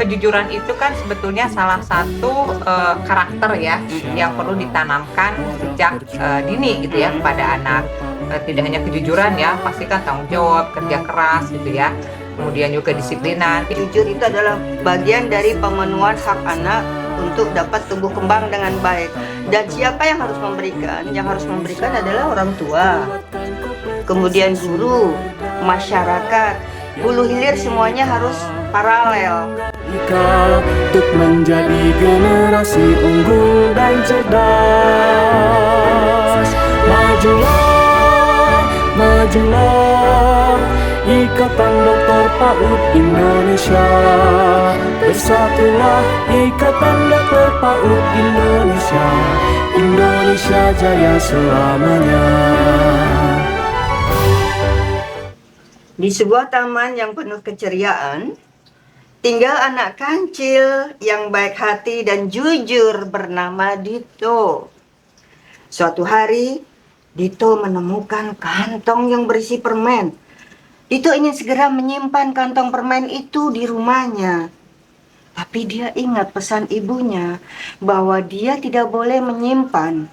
kejujuran itu kan sebetulnya salah satu karakter ya yang perlu ditanamkan sejak dini gitu ya kepada anak. Tidak hanya kejujuran ya, pastikan tanggung jawab, kerja keras gitu ya. Kemudian juga disiplinan. Jujur itu adalah bagian dari pemenuhan hak anak untuk dapat tumbuh kembang dengan baik. Dan siapa yang harus memberikan? Yang harus memberikan adalah orang tua, kemudian guru, masyarakat, hulu hilir semuanya harus paralel. Untuk menjadi generasi unggul dan cerdas. Majulah, majulah, Ikatan Dokter PAUD Indonesia. Bersatulah Ikatan Dokter PAUD Indonesia. Indonesia jaya selamanya. Di sebuah taman yang penuh keceriaan, tinggal anak kancil yang baik hati dan jujur bernama Dito. Suatu hari, Dito menemukan kantong yang berisi permen. Dito ingin segera menyimpan kantong permen itu di rumahnya. Tapi dia ingat pesan ibunya bahwa dia tidak boleh menyimpan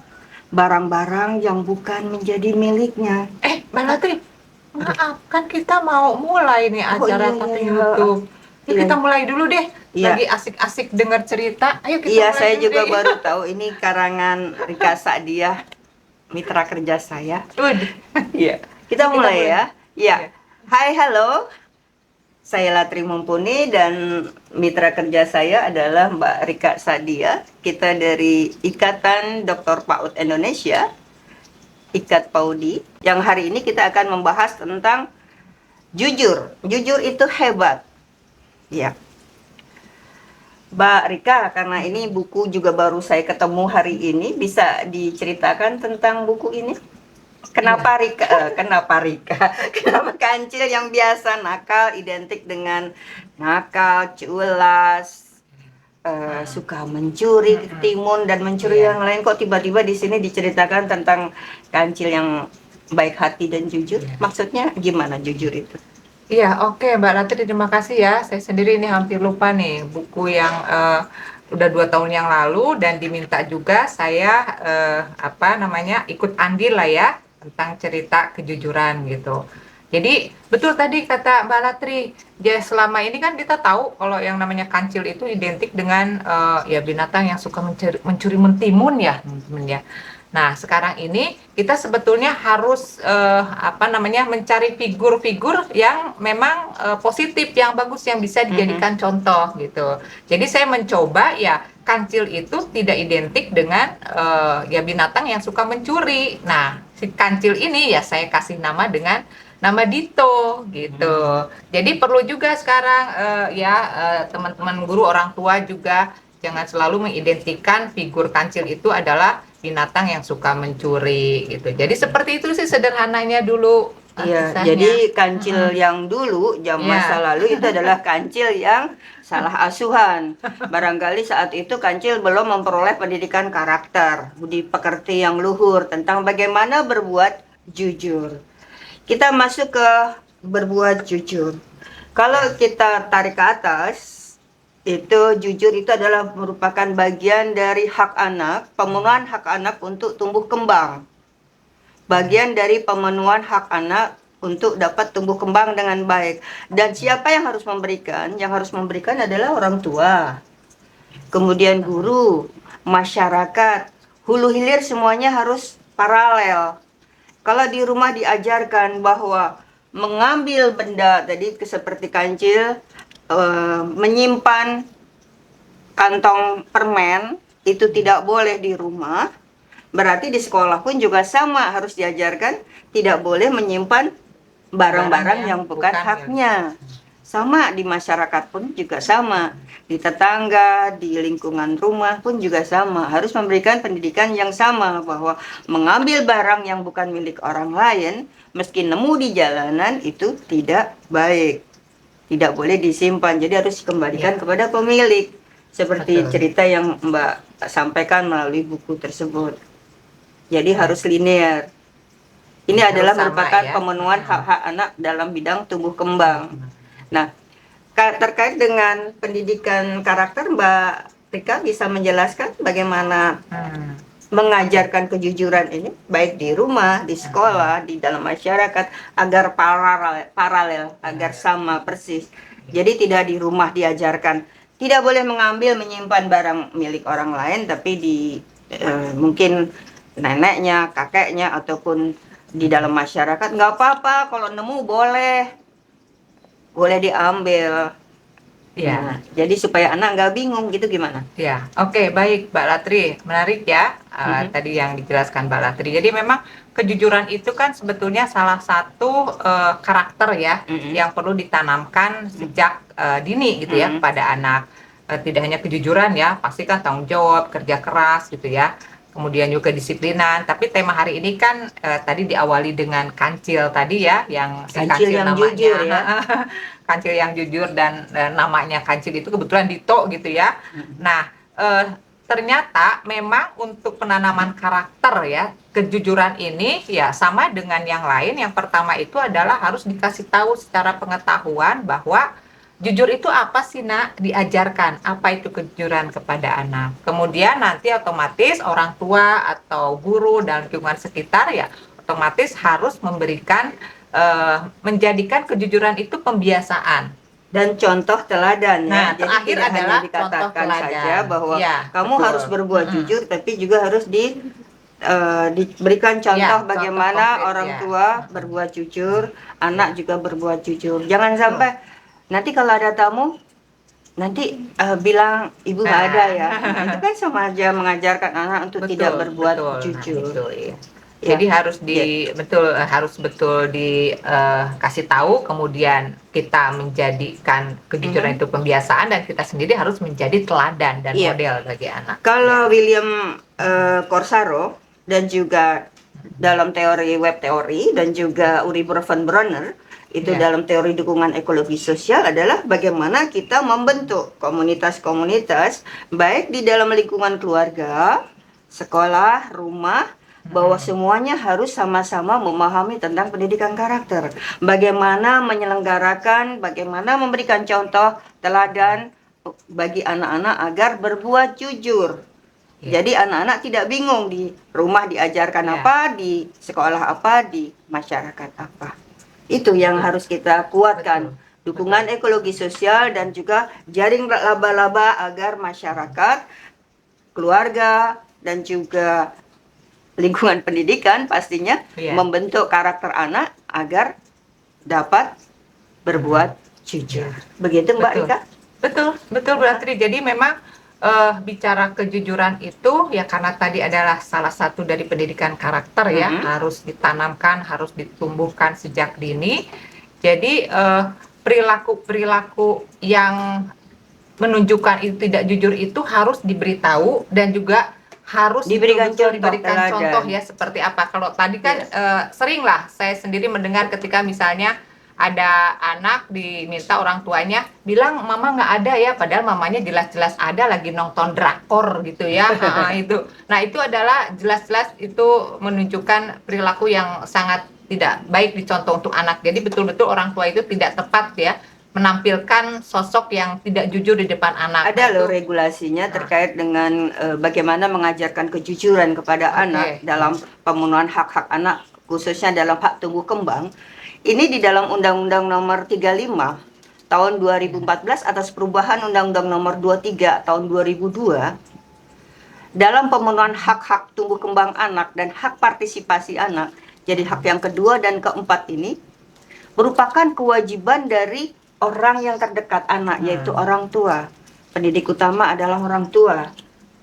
barang-barang yang bukan menjadi miliknya. Mbak Latri, maaf kan kita mau mulai nih acara tata YouTube. Yuk kita mulai dulu deh. Lagi asik-asik dengar cerita. Ayo kita mulai. Saya juga baru tahu ini karangan Rika Sa'diah, mitra kerja saya. Iya. Kita mulai ya. Iya. Hai, halo. Saya Latri Mumpuni dan mitra kerja saya adalah Mbak Rika Sa'diah. Kita dari Ikatan Dokter PAUD Indonesia, IKAT PAUDI. Yang hari ini kita akan membahas tentang jujur. Jujur itu hebat. Ya. Mbak Rika, karena ini buku juga baru saya ketemu hari ini, bisa diceritakan tentang buku ini? Kenapa Rika? Kenapa kancil yang biasa nakal identik dengan nakal, culas, suka mencuri, timun dan mencuri yang lain, kok tiba-tiba di sini diceritakan tentang kancil yang baik hati dan jujur? Maksudnya gimana jujur itu? Iya, oke Mbak Latri, terima kasih ya. Saya sendiri ini hampir lupa nih buku yang udah 2 tahun yang lalu, dan diminta juga saya ikut andil lah ya tentang cerita kejujuran gitu. Jadi betul tadi kata Mbak Latri, ya selama ini kan kita tahu kalau yang namanya kancil itu identik dengan ya binatang yang suka mencuri mentimun ya teman-teman ya. Nah sekarang ini kita sebetulnya harus mencari figur-figur yang memang positif, yang bagus, yang bisa dijadikan contoh gitu. Jadi saya mencoba ya kancil itu tidak identik dengan ya binatang yang suka mencuri. Nah si kancil ini ya saya kasih nama dengan nama Dito gitu. Jadi perlu juga sekarang teman-teman guru, orang tua juga jangan selalu mengidentikan figur kancil itu adalah binatang yang suka mencuri gitu. Jadi seperti itu sih sederhananya dulu. Iya, jadi kancil yang dulu masa lalu itu adalah kancil yang salah asuhan. Barangkali saat itu kancil belum memperoleh pendidikan karakter, budi pekerti yang luhur tentang bagaimana berbuat jujur. Kita masuk ke berbuat jujur. Kalau kita tarik ke atas, itu jujur itu adalah merupakan bagian dari hak anak, pemenuhan hak anak untuk tumbuh kembang. Bagian dari pemenuhan hak anak untuk dapat tumbuh kembang dengan baik. Dan siapa yang harus memberikan? Yang harus memberikan adalah orang tua, kemudian guru, masyarakat, hulu hilir semuanya harus paralel. Kalau di rumah diajarkan bahwa mengambil benda tadi seperti kancil, menyimpan kantong permen itu tidak boleh di rumah, berarti di sekolah pun juga sama, harus diajarkan tidak boleh menyimpan barang-barang yang bukan haknya. Sama di masyarakat pun juga sama, di tetangga, di lingkungan rumah pun juga sama, harus memberikan pendidikan yang sama bahwa mengambil barang yang bukan milik orang lain meski nemu di jalanan itu tidak baik, tidak boleh disimpan, jadi harus dikembalikan kepada pemilik, seperti cerita yang Mbak sampaikan melalui buku tersebut. Jadi harus linear. Ini adalah merupakan pemenuhan hak-hak anak dalam bidang tumbuh kembang. Nah, Terkait dengan pendidikan karakter, Mbak Rika bisa menjelaskan bagaimana mengajarkan kejujuran ini baik di rumah, di sekolah, di dalam masyarakat agar paralel, agar sama persis. Jadi tidak di rumah diajarkan tidak boleh mengambil menyimpan barang milik orang lain, tapi di mungkin neneknya, kakeknya ataupun di dalam masyarakat nggak apa-apa, kalau nemu boleh diambil. Ya. Nah, jadi supaya anak nggak bingung gitu gimana? Ya, oke, baik Mbak Latri, menarik ya tadi yang dijelaskan Mbak Latri. Jadi memang kejujuran itu kan sebetulnya salah satu karakter ya yang perlu ditanamkan sejak dini gitu ya kepada anak. Tidak hanya kejujuran ya, pasti kan tanggung jawab, kerja keras gitu ya. Kemudian juga kedisiplinan. Tapi tema hari ini kan tadi diawali dengan kancil tadi ya, yang si Kancil yang namanya jujur ya. kancil yang jujur dan namanya kancil itu kebetulan Dito gitu ya. Nah, ternyata memang untuk penanaman karakter ya, kejujuran ini ya sama dengan yang lain. Yang pertama itu adalah harus dikasih tahu secara pengetahuan bahwa jujur itu apa sih nak, diajarkan apa itu kejujuran kepada anak. Kemudian nanti otomatis orang tua atau guru dan lingkungan sekitar ya otomatis harus memberikan menjadikan kejujuran itu pembiasaan dan contoh teladan. Nah, ya. Jadi terakhir tidak adalah hanya dikatakan contoh teladan saja bahwa ya, kamu betul. harus berbuat jujur, tapi juga harus diberikan contoh Ya, bagaimana contoh konkret, orang ya. tua berbuat jujur, anak juga berbuat jujur. Jangan sampai nanti kalau ada tamu nanti bilang ibu nggak ada ya. Nah, itu kan sama aja mengajarkan anak untuk tidak berbuat jujur. Nah, itu, ya. Ya. Jadi harus harus betul dikasih tahu, kemudian kita menjadikan kejujuran itu pembiasaan dan kita sendiri harus menjadi teladan dan model bagi anak. Kalau William Corsaro dan juga dalam teori web teori dan juga Uri Bronner itu dalam teori dukungan ekologi sosial adalah bagaimana kita membentuk komunitas-komunitas baik di dalam lingkungan keluarga, sekolah, rumah, bahwa semuanya harus sama-sama memahami tentang pendidikan karakter. Bagaimana menyelenggarakan, bagaimana memberikan contoh teladan bagi anak-anak agar berbuat jujur. Jadi anak-anak tidak bingung di rumah diajarkan apa, di sekolah apa, di masyarakat apa. Itu yang harus kita kuatkan. Dukungan ekologi sosial dan juga jaring laba-laba agar masyarakat, keluarga, dan juga lingkungan pendidikan pastinya membentuk karakter anak agar dapat berbuat jujur. Begitu Mbak Rika? Betul berarti. Jadi memang bicara kejujuran itu ya karena tadi adalah salah satu dari pendidikan karakter ya, harus ditanamkan, harus ditumbuhkan sejak dini. Jadi perilaku yang menunjukkan itu tidak jujur itu harus diberitahu dan juga harus diberikan contoh ya, seperti apa. Kalau tadi kan sering lah saya sendiri mendengar ketika misalnya ada anak diminta orang tuanya bilang mama nggak ada ya, padahal mamanya jelas-jelas ada lagi nonton drakor gitu ya. Nah itu adalah jelas-jelas itu menunjukkan perilaku yang sangat tidak baik dicontoh untuk anak. Jadi betul-betul orang tua itu tidak tepat ya menampilkan sosok yang tidak jujur di depan anak. Ada loh regulasinya terkait dengan bagaimana mengajarkan kejujuran kepada anak dalam pemenuhan hak-hak anak, khususnya dalam hak tumbuh kembang. Ini di dalam Undang-Undang Nomor 35 tahun 2014 atas perubahan Undang-Undang Nomor 23 tahun 2002. Dalam pemenuhan hak-hak tumbuh kembang anak dan hak partisipasi anak, jadi hak yang kedua dan keempat ini merupakan kewajiban dari orang yang terdekat anak, yaitu orang tua. Pendidik utama adalah orang tua.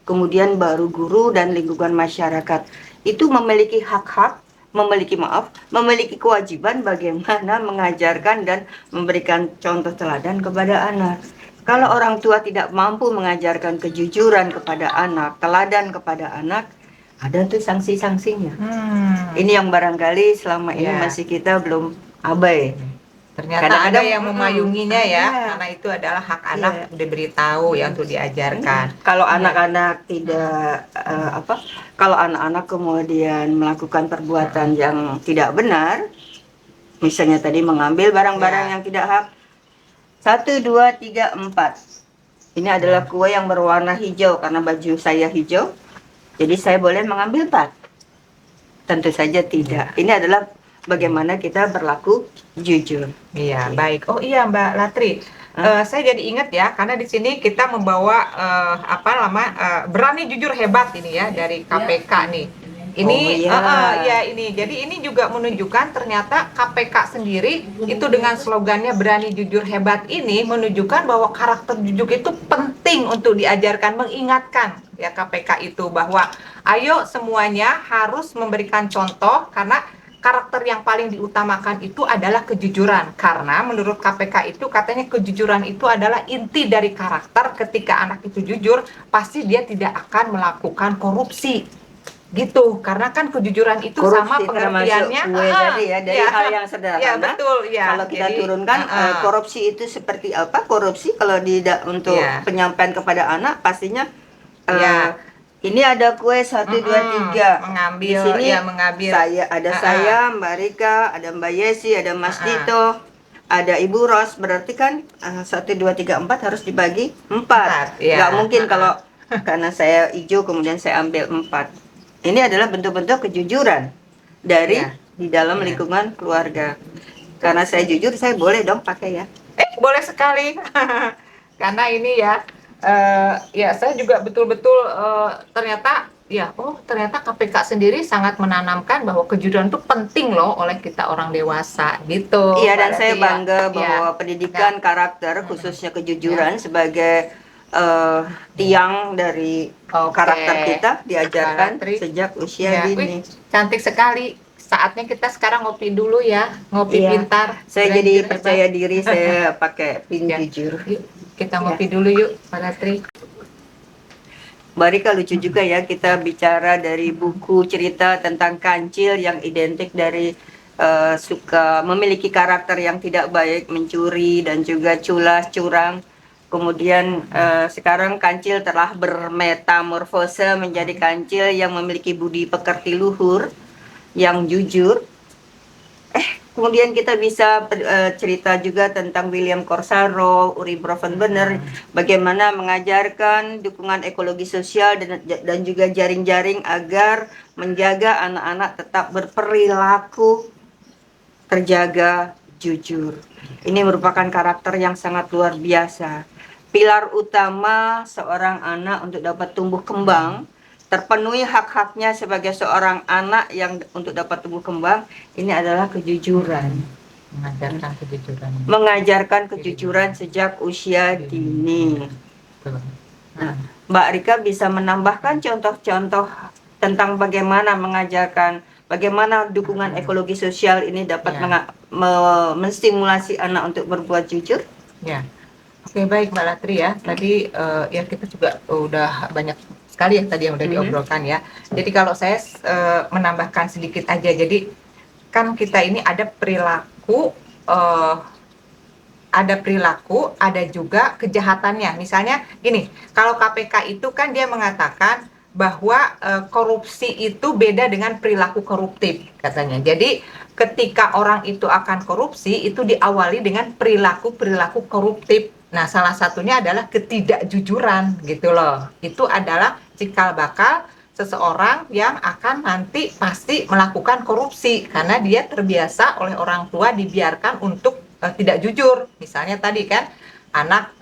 Kemudian baru guru dan lingkungan masyarakat. Itu memiliki hak-hak, memiliki kewajiban bagaimana mengajarkan dan memberikan contoh teladan kepada anak. Kalau orang tua tidak mampu mengajarkan kejujuran kepada anak, teladan kepada anak, ada tuh sanksi-sanksinya. Ini yang barangkali selama ini masih kita belum abai. Ternyata ada yang memayunginya ya, karena itu adalah hak anak diberitahu ya untuk diajarkan. Kalau anak-anak tidak kalau anak-anak kemudian melakukan perbuatan yang tidak benar, misalnya tadi mengambil barang-barang yang tidak hak, 1, 2, 3, 4. Ini adalah kue yang berwarna hijau karena baju saya hijau. Jadi saya boleh mengambil 4? Tentu saja tidak. Ini adalah bagaimana kita berlaku jujur. Iya, baik. Oh iya, Mbak Latri. Saya jadi ingat ya, karena di sini kita membawa berani jujur hebat ini ya dari KPK nih. Ini, ya ini. Jadi ini juga menunjukkan ternyata KPK sendiri itu dengan slogannya berani jujur hebat ini menunjukkan bahwa karakter jujur itu penting untuk diajarkan, mengingatkan ya KPK itu bahwa ayo semuanya harus memberikan contoh karena karakter yang paling diutamakan itu adalah kejujuran. Karena menurut KPK itu katanya kejujuran itu adalah inti dari karakter. Ketika anak itu jujur, pasti dia tidak akan melakukan korupsi. Gitu, karena kan kejujuran itu Korupsi sama pengertiannya tadi ya, dari hal yang sederhana. Ya, betul, ya. Kalau kita Jadi, turunkan korupsi itu seperti apa? Korupsi kalau untuk penyampaian kepada anak pastinya ini ada kue 1, 2, 3. mengambil, Di sini mengambil. Saya, Mbak Rika, ada Mbak Yesi, ada Mas Dito, ada Ibu Ros. Berarti kan 1, 2, 3, 4 harus dibagi 4. Nggak mungkin kalau karena saya hijau kemudian saya ambil 4. Ini adalah bentuk-bentuk kejujuran dari di dalam lingkungan keluarga. Karena saya jujur, saya boleh dong pakai ya. Boleh sekali. Karena ini ya, saya juga betul-betul ternyata KPK sendiri sangat menanamkan bahwa kejujuran itu penting loh oleh kita orang dewasa gitu. Iya, dan saya bangga bahwa pendidikan karakter khususnya kejujuran sebagai tiang dari karakter kita diajarkan sejak usia dini. Cantik sekali. Saatnya kita sekarang ngopi dulu ya, ngopi pintar. Saya jadi percaya diri, saya pakai pin jujur. Yuk, kita ngopi dulu yuk, Pak Latri. Mbak Rika, lucu juga ya kita bicara dari buku cerita tentang kancil yang identik dari suka memiliki karakter yang tidak baik, mencuri dan juga culas, curang. Kemudian sekarang kancil telah bermetamorfose menjadi kancil yang memiliki budi pekerti luhur, yang jujur. Kemudian kita bisa cerita juga tentang William Corsaro, Uri Brovensiener, bagaimana mengajarkan dukungan ekologi sosial dan juga jaring-jaring agar menjaga anak-anak tetap berperilaku terjaga, jujur. Ini merupakan karakter yang sangat luar biasa. Pilar utama seorang anak untuk dapat tumbuh kembang, terpenuhi hak-haknya sebagai seorang anak yang untuk dapat tumbuh kembang, ini adalah kejujuran. Mengajarkan kejujuran sejak usia dini. Nah, Mbak Rika bisa menambahkan contoh-contoh tentang bagaimana mengajarkan, bagaimana dukungan ekologi sosial ini dapat menstimulasi anak untuk berbuat jujur? Ya. Oke, baik Mbak Latri ya. Tadi ya kita juga udah banyak sekali ya tadi yang udah diobrolkan ya. Jadi kalau saya menambahkan sedikit aja. Jadi kan kita ini ada perilaku, ada juga kejahatannya. Misalnya gini, kalau KPK itu kan dia mengatakan bahwa korupsi itu beda dengan perilaku koruptif katanya. Jadi ketika orang itu akan korupsi itu diawali dengan perilaku koruptif. Nah, salah satunya adalah ketidakjujuran gitu loh. Itu adalah cikal bakal seseorang yang akan nanti pasti melakukan korupsi karena dia terbiasa oleh orang tua dibiarkan untuk tidak jujur. Misalnya tadi kan anak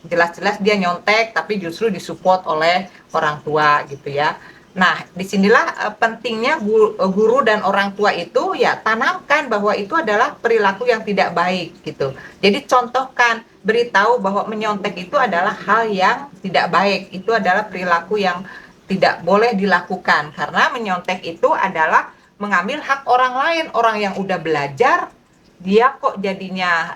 jelas-jelas dia nyontek tapi justru disupport oleh orang tua gitu ya. Nah, disinilah pentingnya guru dan orang tua itu ya tanamkan bahwa itu adalah perilaku yang tidak baik gitu. Jadi contohkan, beritahu bahwa menyontek itu adalah hal yang tidak baik. Itu adalah perilaku yang tidak boleh dilakukan karena menyontek itu adalah mengambil hak orang lain, orang yang udah belajar. Dia kok jadinya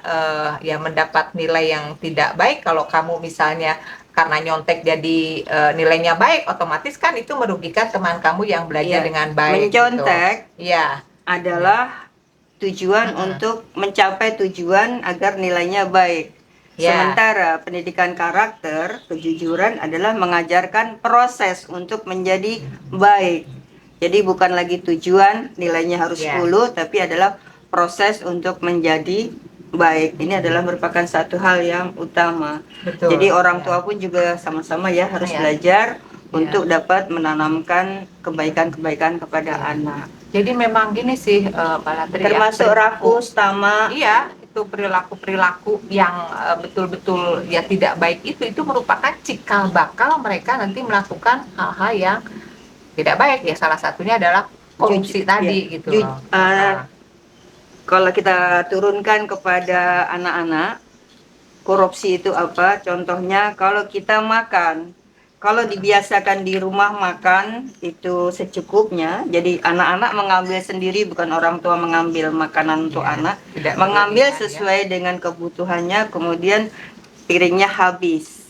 ya mendapat nilai yang tidak baik. Kalau kamu misalnya karena nyontek jadi nilainya baik, otomatis kan itu merugikan teman kamu yang belajar dengan baik. Mencontek gitu. adalah tujuan untuk mencapai tujuan agar nilainya baik. Sementara pendidikan karakter, kejujuran adalah mengajarkan proses untuk menjadi baik. Jadi bukan lagi tujuan nilainya harus 10, tapi adalah proses untuk menjadi baik. Ini adalah merupakan satu hal yang utama. Betul. Jadi orang Ya. tua pun juga sama-sama ya harus Ya. belajar Ya. untuk dapat menanamkan kebaikan-kebaikan kepada Ya. anak. Jadi memang gini sih, Mbak Latri ya, Termasuk perilaku. rakus, tamak. Iya, itu perilaku-perilaku yang betul-betul ya tidak baik itu merupakan cikal bakal mereka nanti melakukan hal-hal yang tidak baik ya. Salah satunya adalah korupsi tadi gitu loh. Kalau kita turunkan kepada anak-anak, korupsi itu apa? Contohnya kalau kita makan, kalau dibiasakan di rumah makan itu secukupnya, jadi anak-anak mengambil sendiri, bukan orang tua mengambil makanan untuk anak, mengambil sesuai dengan kebutuhannya, kemudian piringnya habis,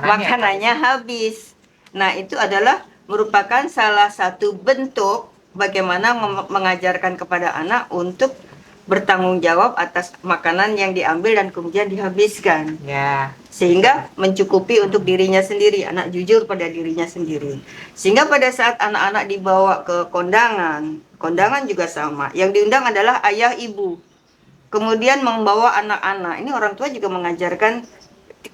makanannya habis. Nah, itu adalah merupakan salah satu bentuk bagaimana mengajarkan kepada anak untuk bertanggung jawab atas makanan yang diambil dan kemudian dihabiskan. Ya. Sehingga mencukupi untuk dirinya sendiri, anak jujur pada dirinya sendiri. Sehingga pada saat anak-anak dibawa ke kondangan juga sama. Yang diundang adalah ayah ibu. Kemudian membawa anak-anak. Ini orang tua juga mengajarkan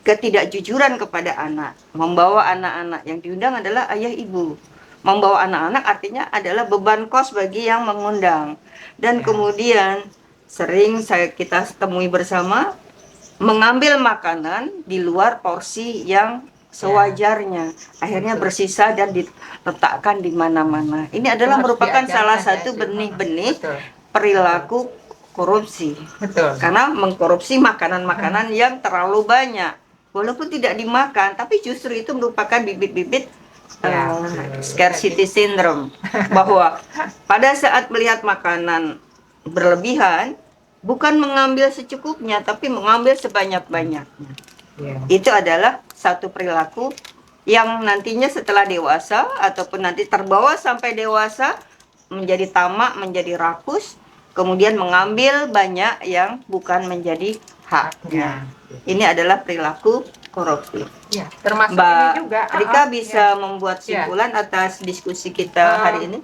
ketidakjujuran kepada anak. Membawa anak-anak, yang diundang adalah ayah ibu. Membawa anak-anak artinya adalah beban kos bagi yang mengundang. Dan kemudian sering kita temui bersama, mengambil makanan di luar porsi yang sewajarnya, akhirnya bersisa dan diletakkan di mana-mana. Ini adalah merupakan salah satu benih-benih perilaku korupsi. Betul. Karena mengkorupsi makanan-makanan yang terlalu banyak, walaupun tidak dimakan, tapi justru itu merupakan bibit-bibit scarcity syndrome, bahwa pada saat melihat makanan berlebihan, bukan mengambil secukupnya, tapi mengambil sebanyak-banyaknya. Itu adalah satu perilaku yang nantinya setelah dewasa ataupun nanti terbawa sampai dewasa menjadi tamak, menjadi rakus, kemudian mengambil banyak yang bukan menjadi haknya. Ini adalah perilaku korupsi. Ya, termasuk Mbak ini juga. Rika bisa membuat simpulan atas diskusi kita hari ini?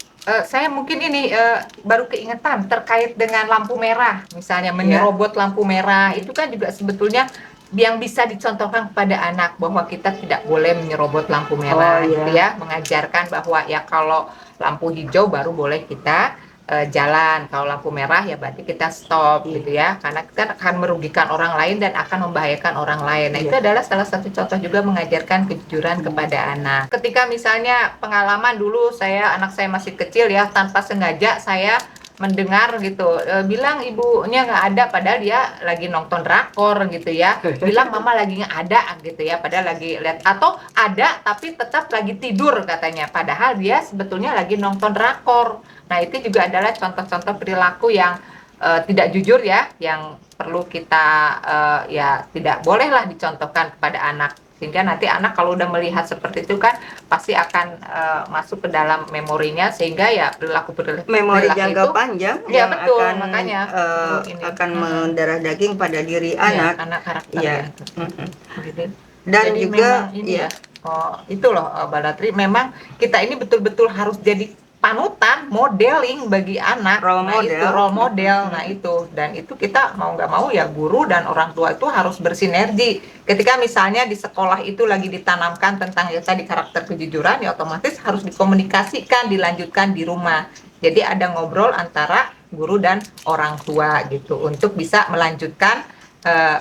Saya mungkin ini baru keingetan terkait dengan lampu merah, misalnya menyerobot lampu merah, itu kan juga sebetulnya yang bisa dicontohkan kepada anak bahwa kita tidak boleh menyerobot lampu merah, gitu ya, mengajarkan bahwa ya kalau lampu hijau baru boleh kita jalan, kalau lampu merah ya berarti kita stop, gitu ya, karena kita akan merugikan orang lain dan akan membahayakan orang lain. Nah, itu adalah salah satu contoh juga mengajarkan kejujuran kepada anak. Ketika misalnya pengalaman dulu anak saya masih kecil ya, tanpa sengaja saya mendengar gitu, bilang ibunya nggak ada padahal dia lagi nonton drakor gitu ya, bilang mama lagi nggak ada gitu ya, padahal lagi lihat, atau ada tapi tetap lagi tidur katanya, padahal dia sebetulnya lagi nonton drakor. Nah, itu juga adalah contoh-contoh perilaku yang tidak jujur ya, yang perlu kita ya tidak bolehlah dicontohkan kepada anak, sehingga nanti anak kalau udah melihat seperti itu kan pasti akan masuk ke dalam memorinya, sehingga ya perilaku memori jangka itu, panjang ya, yang betul, akan makanya akan mendarah daging pada diri anak karakter ya. Dan jadi juga memang ini itu loh Mbak Latri, memang kita ini betul-betul harus jadi panutan, modeling bagi anak, role model. Nah, itu dan itu kita mau nggak mau ya guru dan orang tua itu harus bersinergi. Ketika misalnya di sekolah itu lagi ditanamkan tentang ya tadi karakter kejujuran, ya otomatis harus dikomunikasikan, dilanjutkan di rumah. Jadi ada ngobrol antara guru dan orang tua gitu untuk bisa melanjutkan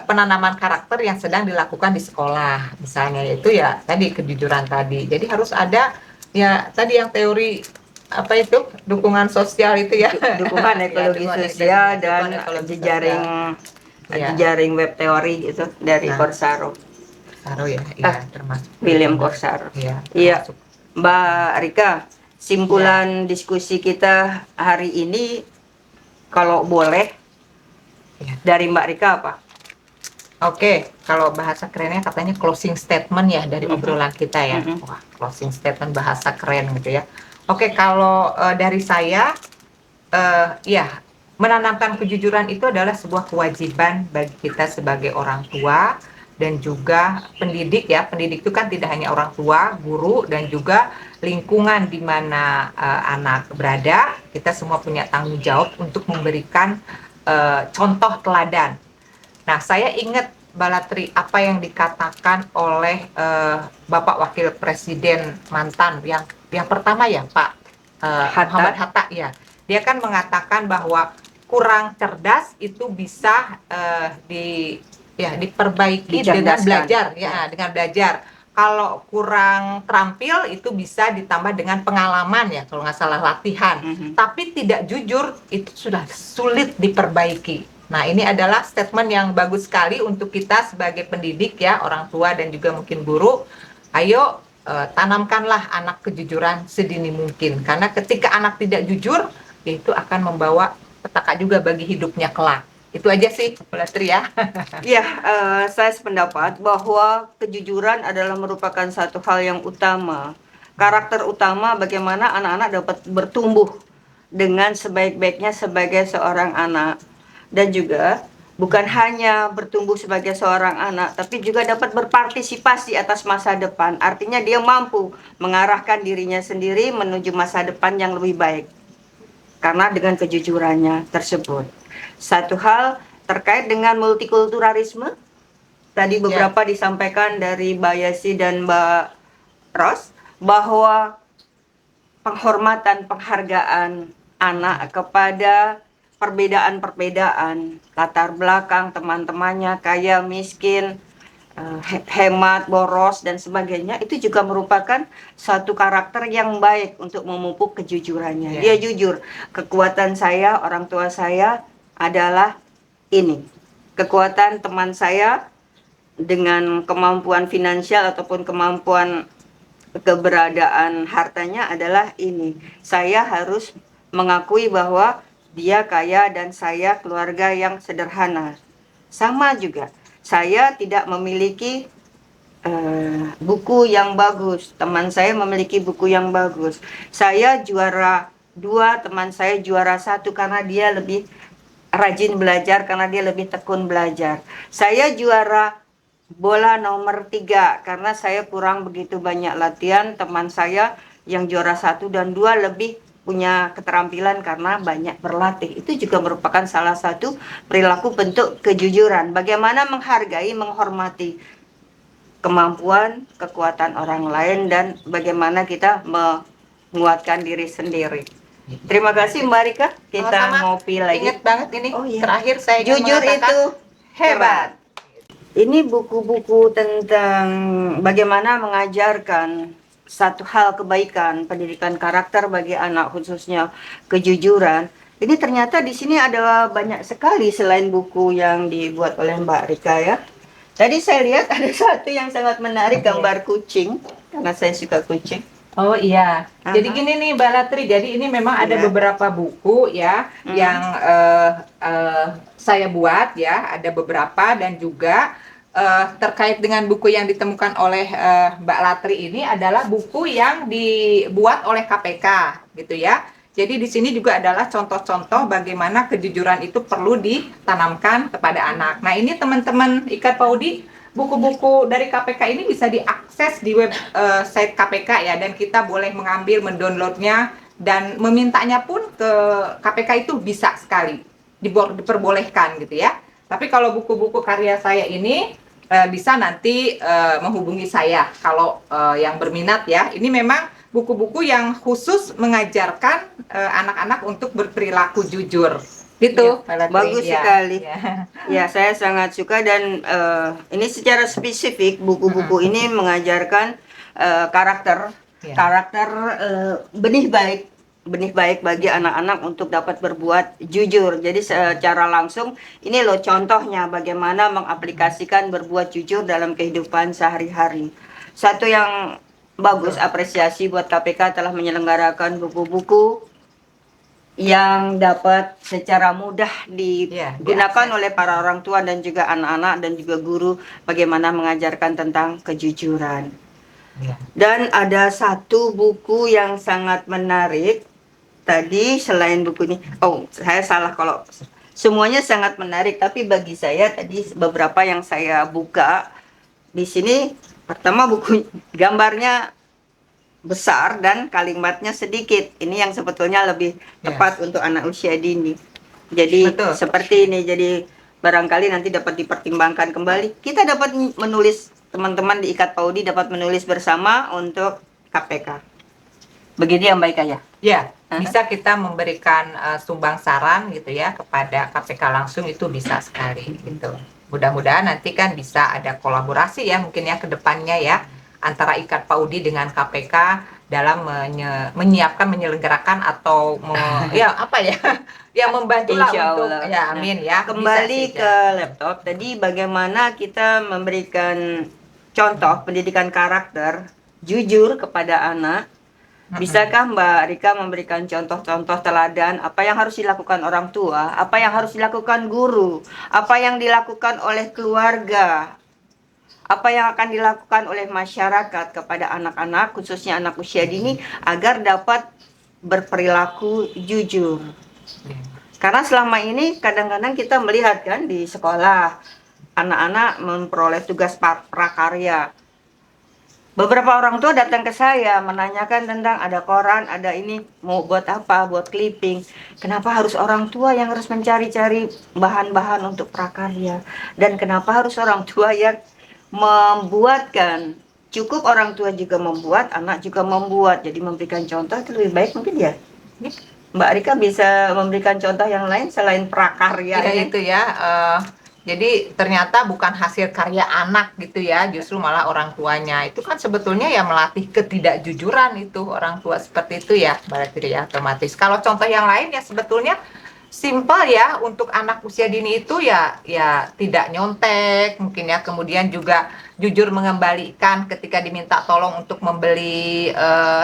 penanaman karakter yang sedang dilakukan di sekolah, misalnya yaitu ya tadi kejujuran tadi. Jadi harus ada ya tadi yang teori apa itu dukungan sosial itu ya, dukungan ekologi sosial dan jejaring web teori itu dari Corsaro ya, termasuk William Corsaro. Iya, Mbak Rika, simpulan diskusi kita hari ini kalau boleh dari Mbak Rika apa? Oke, kalau bahasa kerennya katanya closing statement ya dari obrolan kita ya. Wah, closing statement bahasa keren gitu ya. Oke, kalau dari saya, ya menanamkan kejujuran itu adalah sebuah kewajiban bagi kita sebagai orang tua dan juga pendidik ya. Pendidik itu kan tidak hanya orang tua, guru, dan juga lingkungan di mana anak berada. Kita semua punya tanggung jawab untuk memberikan contoh teladan. Nah, saya ingat Mbak Latri apa yang dikatakan oleh Bapak Wakil Presiden mantan yang pertama ya Pak Hatta. Muhammad Hatta ya. Dia kan mengatakan bahwa kurang cerdas itu bisa diperbaiki dengan Dicerdaskan. belajar ya, dengan belajar. Kalau kurang terampil itu bisa ditambah dengan pengalaman ya, kalau nggak salah latihan. Tapi tidak jujur itu sudah sulit diperbaiki. Nah, ini adalah statement yang bagus sekali untuk kita sebagai pendidik ya, orang tua dan juga mungkin guru. Ayo tanamkanlah anak kejujuran sedini mungkin. Karena ketika anak tidak jujur, itu akan membawa petaka juga bagi hidupnya kelak. Itu aja sih, Bu Latri ya. Ya, saya sependapat bahwa kejujuran adalah merupakan satu hal yang utama. Karakter utama bagaimana anak-anak dapat bertumbuh dengan sebaik-baiknya sebagai seorang anak. Dan juga bukan hanya bertumbuh sebagai seorang anak, tapi juga dapat berpartisipasi atas masa depan. Artinya dia mampu mengarahkan dirinya sendiri menuju masa depan yang lebih baik. Karena dengan kejujurannya tersebut. Satu hal terkait dengan multikulturalisme, tadi beberapa disampaikan dari Mbak Yasi dan Mbak Ros, bahwa penghormatan, penghargaan anak kepada perbedaan-perbedaan, latar belakang teman-temannya, kaya, miskin, hemat, boros, dan sebagainya, itu juga merupakan satu karakter yang baik untuk memupuk kejujurannya. Dia jujur, kekuatan saya, orang tua saya adalah ini. Kekuatan teman saya dengan kemampuan finansial ataupun kemampuan keberadaan hartanya adalah ini. Saya harus mengakui bahwa dia kaya dan saya keluarga yang sederhana. Sama juga, saya tidak memiliki buku yang bagus. Teman saya memiliki buku yang bagus. Saya juara 2, teman saya juara 1 karena dia lebih rajin belajar, karena dia lebih tekun belajar. Saya juara bola nomor 3 karena saya kurang begitu banyak latihan. Teman saya yang juara 1 dan 2 lebih punya keterampilan karena banyak berlatih. Itu juga merupakan salah satu perilaku bentuk kejujuran. Bagaimana menghargai, menghormati kemampuan, kekuatan orang lain, dan bagaimana kita menguatkan diri sendiri. Terima kasih Mbak Rika. Kita Sama-sama. ngopi lagi. Ingat banget ini. Oh, iya. Terakhir saya ingin Jujur mengatakan, itu hebat. Ini buku-buku tentang bagaimana mengajarkan satu hal kebaikan, pendidikan karakter bagi anak, khususnya kejujuran. Ini ternyata di sini ada banyak sekali selain buku yang dibuat oleh Mbak Rika ya. Tadi saya lihat ada satu yang sangat menarik, gambar kucing, karena saya suka kucing. oh iya, jadi gini nih Mbak Latri, jadi ini memang ada beberapa buku ya yang saya buat ya, ada beberapa, dan juga terkait dengan buku yang ditemukan oleh Mbak Latri ini adalah buku yang dibuat oleh KPK gitu ya. Jadi di sini juga adalah contoh-contoh bagaimana kejujuran itu perlu ditanamkan kepada anak. Nah ini teman-teman Ikat Paudi, buku-buku dari KPK ini bisa diakses di website KPK ya, dan kita boleh mengambil, mendownloadnya, dan memintanya pun ke KPK itu bisa sekali, diperbolehkan gitu ya. Tapi kalau buku-buku karya saya ini bisa nanti menghubungi saya kalau yang berminat ya. Ini memang buku-buku yang khusus mengajarkan anak-anak untuk berperilaku jujur. Gitu, ya, bagus sekali. Ya, saya sangat suka, dan ini secara spesifik buku-buku ini mengajarkan karakter benih baik bagi anak-anak untuk dapat berbuat jujur. Jadi secara langsung ini loh contohnya bagaimana mengaplikasikan berbuat jujur dalam kehidupan sehari-hari. Satu yang bagus, apresiasi buat KPK telah menyelenggarakan buku-buku yang dapat secara mudah digunakan oleh para orang tua dan juga anak-anak dan juga guru, bagaimana mengajarkan tentang kejujuran. Dan ada satu buku yang sangat menarik tadi selain buku ini. Oh, saya salah kalau semuanya sangat menarik, tapi bagi saya tadi beberapa yang saya buka di sini, pertama buku gambarnya besar dan kalimatnya sedikit. Ini yang sebetulnya lebih tepat untuk anak usia dini. Jadi Betul. seperti ini, jadi barangkali nanti dapat dipertimbangkan kembali. Kita dapat menulis, teman-teman di Ikat Paudi dapat menulis bersama untuk KPK. Begitu ya Mbak Ika ya? Ya, bisa kita memberikan sumbang saran gitu ya kepada KPK langsung, itu bisa sekali gitu. Mudah-mudahan nanti kan bisa ada kolaborasi ya mungkin ya ke depannya ya antara Ikat Paudi dengan KPK dalam menyiapkan, menyelenggarakan atau ya apa ya yang membantu lah Insya untuk Allah. ya amin ya. Kembali Bisa ke laptop tadi, bagaimana kita memberikan contoh pendidikan karakter jujur kepada anak. Bisakah Mbak Rika memberikan contoh-contoh teladan apa yang harus dilakukan orang tua, apa yang harus dilakukan guru, apa yang dilakukan oleh keluarga, apa yang akan dilakukan oleh masyarakat kepada anak-anak, khususnya anak usia dini, agar dapat berperilaku jujur. Karena selama ini kadang-kadang kita melihat kan di sekolah, anak-anak memperoleh tugas prakarya. Beberapa orang tua datang ke saya menanyakan tentang ada koran, ada ini, mau buat apa, buat clipping. Kenapa harus orang tua yang harus mencari-cari bahan-bahan untuk prakarya? Dan kenapa harus orang tua yang membuatkan? Cukup orang tua juga membuat, anak juga membuat. Jadi memberikan contoh itu lebih baik mungkin ya. Mbak Rika bisa memberikan contoh yang lain selain prakarya ya itu ya. Jadi ternyata bukan hasil karya anak gitu ya, justru malah orang tuanya. Itu kan sebetulnya ya melatih ketidakjujuran itu orang tua seperti itu ya, berarti ya otomatis. Kalau contoh yang lain ya sebetulnya simpel ya, untuk anak usia dini itu ya tidak nyontek mungkin ya, kemudian juga jujur mengembalikan ketika diminta tolong untuk membeli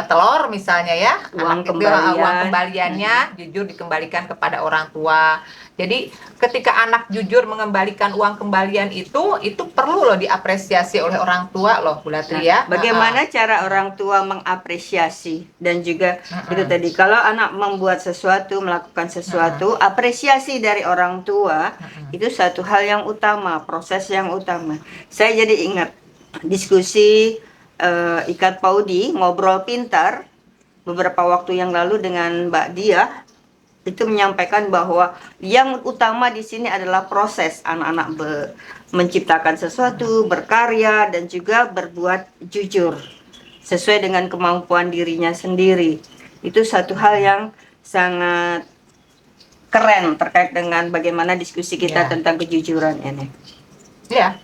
telur misalnya ya, Uang anak itu kembalian. uang kembaliannya jujur dikembalikan kepada orang tua. Jadi ketika anak jujur mengembalikan uang kembalian itu perlu loh diapresiasi oleh orang tua loh Bu Latri ya. Bagaimana cara orang tua mengapresiasi, dan juga itu tadi, kalau anak membuat sesuatu, melakukan sesuatu, apresiasi dari orang tua itu satu hal yang utama, proses yang utama. Saya jadi ingat diskusi Ikat Paudi ngobrol pintar beberapa waktu yang lalu dengan Mbak Diah, itu menyampaikan bahwa yang utama di sini adalah proses anak-anak menciptakan sesuatu, berkarya, dan juga berbuat jujur sesuai dengan kemampuan dirinya sendiri. Itu satu hal yang sangat keren terkait dengan bagaimana diskusi kita tentang kejujuran ini. Ya.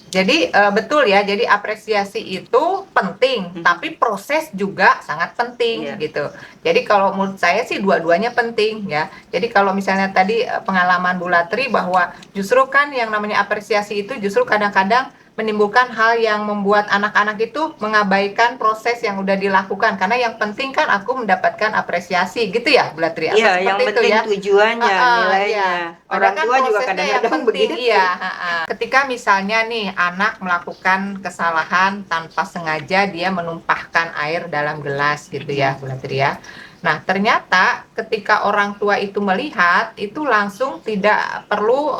Jadi betul ya, jadi apresiasi itu penting, tapi proses juga sangat penting gitu. Jadi kalau menurut saya sih dua-duanya penting ya. Jadi kalau misalnya tadi pengalaman Bu Latri bahwa justru kan yang namanya apresiasi itu justru kadang-kadang menimbulkan hal yang membuat anak-anak itu mengabaikan proses yang udah dilakukan, karena yang penting kan aku mendapatkan apresiasi gitu ya Bu Latri. Iya, yang penting tujuannya, nilainya. Orang kan tua juga kadang-kadang begitu. Iya, ketika misalnya nih anak melakukan kesalahan tanpa sengaja, dia menumpahkan air dalam gelas gitu ya Bu Latri ya. Nah, ternyata ketika orang tua itu melihat, itu langsung tidak perlu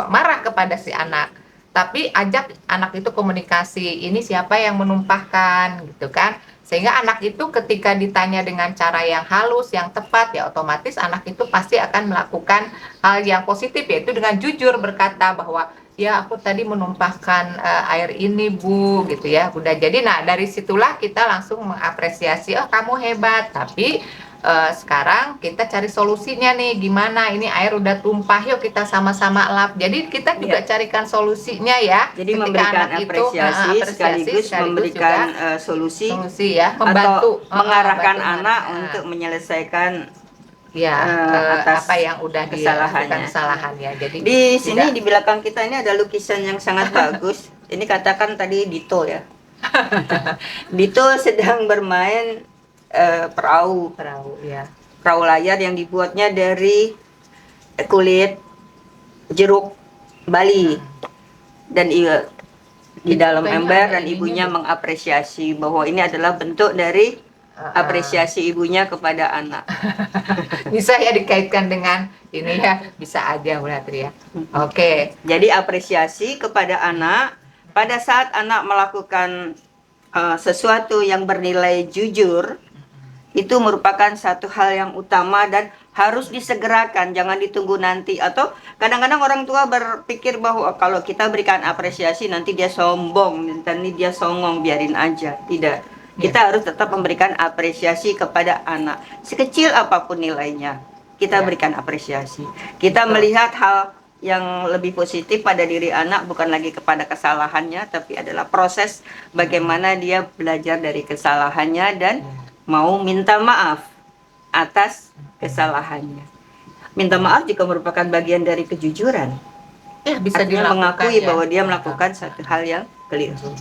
marah kepada si anak, tapi ajak anak itu komunikasi, ini siapa yang menumpahkan gitu kan, sehingga anak itu ketika ditanya dengan cara yang halus, yang tepat, ya otomatis anak itu pasti akan melakukan hal yang positif, yaitu dengan jujur berkata bahwa ya aku tadi menumpahkan air ini Bu gitu ya Bunda. Jadi nah dari situlah kita langsung mengapresiasi, oh kamu hebat, tapi sekarang kita cari solusinya nih, gimana ini air udah tumpah, yuk kita sama-sama lap. Jadi kita juga carikan solusinya ya. Jadi ketika memberikan anak apresiasi, sekaligus memberikan solusi ya, membantu atau mengarahkan membantu anak untuk menyelesaikan atas apa yang udah kesalahannya. Jadi di sini di belakang kita ini ada lukisan yang sangat bagus. Ini katakan tadi Dito ya. Dito sedang bermain perahu layar yang dibuatnya dari kulit jeruk Bali, dan di dalam ember, dan ibunya mengapresiasi bahwa ini adalah bentuk dari apresiasi ibunya kepada anak. Bisa ya dikaitkan dengan ini ya, bisa aja Bu Latri ya. Oke. Jadi apresiasi kepada anak pada saat anak melakukan sesuatu yang bernilai jujur, itu merupakan satu hal yang utama dan harus disegerakan, jangan ditunggu nanti. Atau kadang-kadang orang tua berpikir bahwa kalau kita berikan apresiasi nanti dia sombong, nanti dia songong, biarin aja. Tidak, kita harus tetap memberikan apresiasi kepada anak, sekecil apapun nilainya. Kita berikan apresiasi. Kita melihat hal yang lebih positif pada diri anak, bukan lagi kepada kesalahannya, tapi adalah proses bagaimana dia belajar dari kesalahannya dan mau minta maaf atas kesalahannya. Minta maaf juga merupakan bagian dari kejujuran. Ya, bisa Artinya dilakukan mengakui ya. bahwa dia melakukan satu hal yang keliru.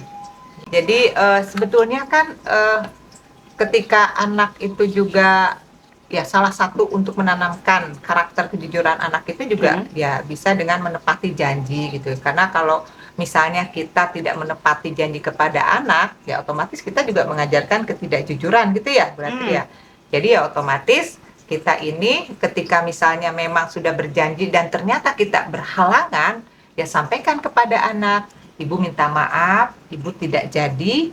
Jadi sebetulnya kan ketika anak itu juga ya salah satu untuk menanamkan karakter kejujuran anak itu juga ya bisa dengan menepati janji gitu. Karena kalau misalnya kita tidak menepati janji kepada anak, ya otomatis kita juga mengajarkan ketidakjujuran gitu ya, berarti ya. Jadi ya otomatis kita ini ketika misalnya memang sudah berjanji dan ternyata kita berhalangan, ya sampaikan kepada anak, ibu minta maaf, ibu tidak jadi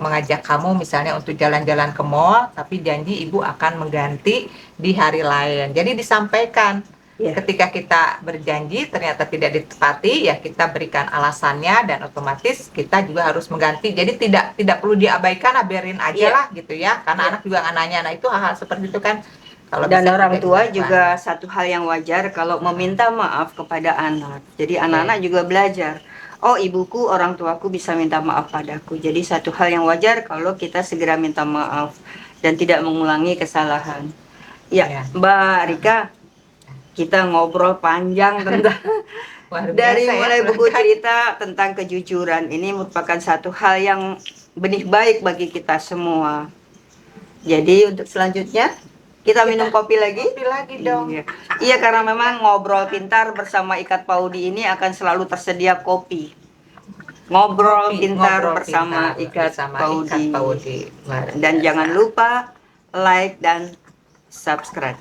mengajak kamu misalnya untuk jalan-jalan ke mall, tapi janji ibu akan mengganti di hari lain. Jadi disampaikan. Ketika kita berjanji ternyata tidak ditepati, ya kita berikan alasannya dan otomatis kita juga harus mengganti. Jadi tidak perlu diabaikan, biarin aja lah gitu ya. Karena anak juga nggak nanya. Nah itu hal-hal seperti itu kan. Kalau Dan bisa orang tidak tua dilakukan. juga satu hal yang wajar kalau meminta maaf kepada anak. Jadi anak-anak juga belajar. Oh, ibuku, orang tuaku bisa minta maaf padaku. Jadi satu hal yang wajar kalau kita segera minta maaf dan tidak mengulangi kesalahan. Ya, Mbak Rika, kita ngobrol panjang tentang dari mulai buku cerita tentang kejujuran. Ini merupakan satu hal yang benih baik bagi kita semua. Jadi untuk selanjutnya kita minum kopi lagi. Kopi lagi dong. Iya, karena memang ngobrol pintar bersama Ikat Paudi ini akan selalu tersedia kopi. Ngobrol pintar bersama Ikat Paudi. Dan jangan lupa like dan subscribe.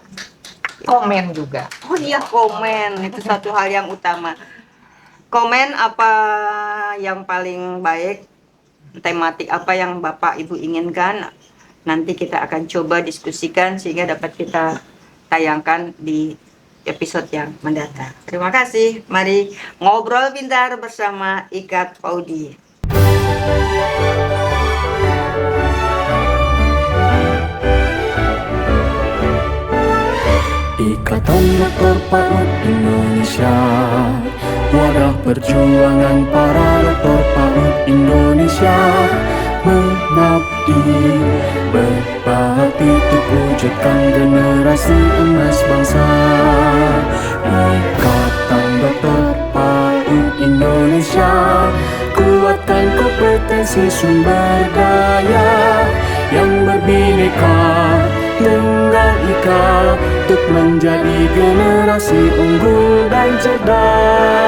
Komen juga. Oh iya, komen itu satu hal yang utama. Komen apa yang paling baik, tematik apa yang Bapak Ibu inginkan. Nanti kita akan coba diskusikan sehingga dapat kita tayangkan di episode yang mendatang. Terima kasih. Mari ngobrol pintar bersama Ikat Paudi. Ikatan Dokter PAUD Indonesia, wadah perjuangan para dokter PAUD Indonesia, mengabdi berbakti untuk wujudkan generasi emas bangsa. Ikatan Dokter PAUD Indonesia, kuatkan kompetensi sumber daya yang berbineka tunggal ika untuk menjadi generasi unggul dan cerdas.